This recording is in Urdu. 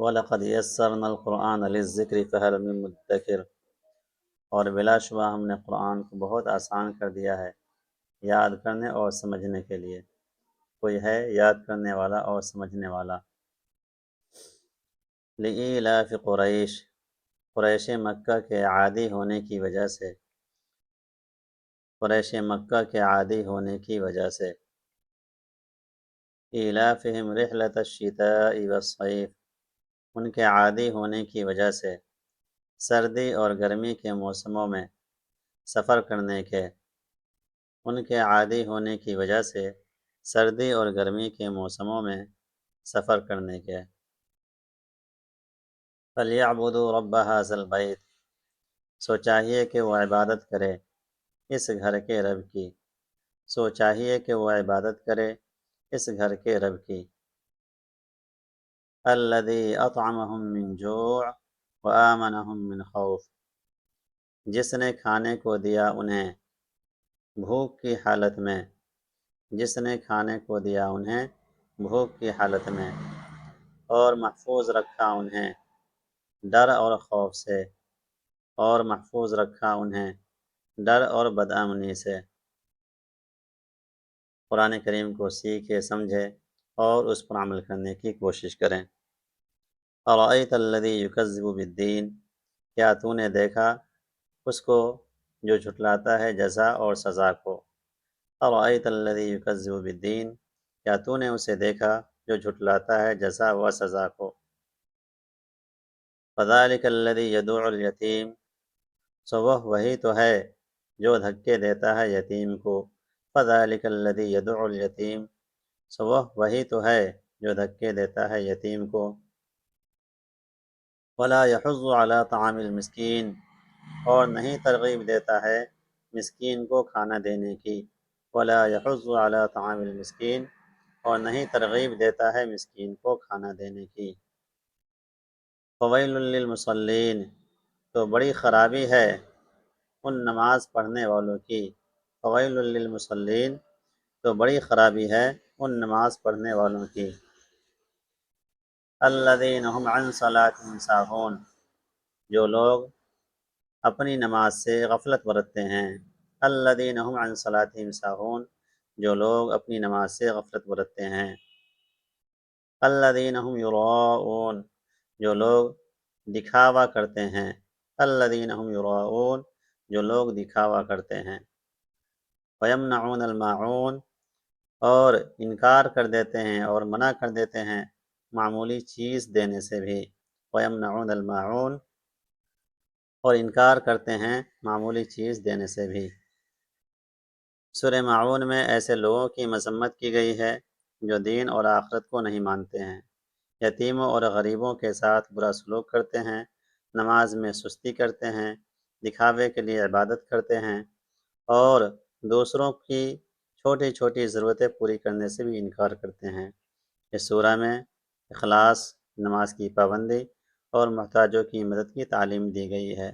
وَلَقَدْ يَسَّرْنَا الْقُرْآنَ لِلذِّكْرِ فَهَلْ مِن مُّدَّكِرٍ، اور بلا شبہ ہم نے قرآن کو بہت آسان کر دیا ہے یاد کرنے اور سمجھنے کے لیے، کوئی ہے یاد کرنے والا اور سمجھنے والا۔ لِإِيلَافِ قریش، قریش مکہ کے عادی ہونے کی وجہ سے، قریش مکہ کے عادی ہونے کی وجہ سے۔ ایلافہم رحلۃ الشتاء والصیف، ان کے عادی ہونے کی وجہ سے سردی اور گرمی کے موسموں میں سفر کرنے کے، ان کے عادی ہونے کی وجہ سے سردی اور گرمی کے موسموں میں سفر کرنے کے۔ فَلْيَعْبُدُوا رَبَّ هَٰذَا الْبَيْتِ، سو چاہیے کہ وہ عبادت کرے اس گھر کے رب کی، سو چاہیے کہ وہ عبادت کرے اس گھر کے رب کی۔ الَّذِي أَطْعَمَهُم مِّن جُوعٍ وَآمَنَهُم مِّنْ خَوْفٍ، جس نے کھانے کو دیا انہیں بھوک کی حالت میں، جس نے کھانے کو دیا انہیں بھوک کی حالت میں، اور محفوظ رکھا انہیں ڈر اور خوف سے، اور محفوظ رکھا انہیں ڈر اور بدامنی سے۔ قرآن کریم کو سیکھے، سمجھے اور اس پر عمل کرنے کی کوشش کریں۔ اَرَأَيْتَ الَّذِي يُكَذِّبُ بِالدِّينِ، کیا تو نے دیکھا اس کو جو جھٹلاتا ہے جزا اور سزا کو۔ اَرَأَيْتَ الَّذِي يُكَذِّبُ بِالدِّينِ، کیا تو نے اسے دیکھا جو جھٹلاتا ہے جزا و سزا کو۔ فَذَلِكَ الَّذِي يَدُعُّ الْيَتِيمَ، سو وہی تو ہے جو دھکے دیتا ہے یتیم کو۔ فَذَلِكَ الَّذِي يَدُعُّ الْيَتِيمَ، سو وہی تو ہے جو دھکے دیتا ہے یتیم کو۔ وَلَا يَحُضُّ عَلَىٰ طَعَامِ الْمِسْكِينِ، اور نہیں ترغیب دیتا ہے مسکین کو کھانا دینے کی۔ وَلَا يَحُضُّ عَلَىٰ طَعَامِ الْمِسْكِينِ، اور نہیں ترغیب دیتا ہے مسکین کو کھانا دینے کی۔ فَوَيْلٌ لِّلْمُصَلِّينَ، تو بڑی خرابی ہے ان نماز پڑھنے والوں کی۔ فَوَيْلٌ لِّلْمُصَلِّينَ، تو بڑی خرابی ہے ان نماز پڑھنے والوں کی۔ الَّذِينَ هُمْ عَنْ صَلَاتِهِمْ سَاهُونَ، جو لوگ اپنی نماز سے غفلت برتتے ہیں۔ الَّذِينَ هُمْ عَنْ صَلَاتِهِمْ سَاهُونَ، جو لوگ اپنی نماز سے غفلت برتتے ہیں۔ الَّذِينَ هُمْ يُرَاءُونَ، جو لوگ دکھاوا کرتے ہیں۔ الَّذِينَ هُمْ يُرَاءُونَ، جو لوگ دکھاوا کرتے ہیں۔ وَيَمْنَعُونَ الْمَاعُونَ، اور انکار کر دیتے ہیں اور منع کر دیتے ہیں معمولی چیز دینے سے بھی۔ وَيَمْنَعُونَ الْمَاعُونَ، اور انکار کرتے ہیں معمولی چیز دینے سے بھی۔ سورہ ماعون میں ایسے لوگوں کی مذمت کی گئی ہے جو دین اور آخرت کو نہیں مانتے ہیں، یتیموں اور غریبوں کے ساتھ برا سلوک کرتے ہیں، نماز میں سستی کرتے ہیں، دکھاوے کے لیے عبادت کرتے ہیں، اور دوسروں کی چھوٹی چھوٹی ضرورتیں پوری کرنے سے بھی انکار کرتے ہیں۔ اس سورہ میں اخلاص، نماز کی پابندی اور محتاجوں کی مدد کی تعلیم دی گئی ہے۔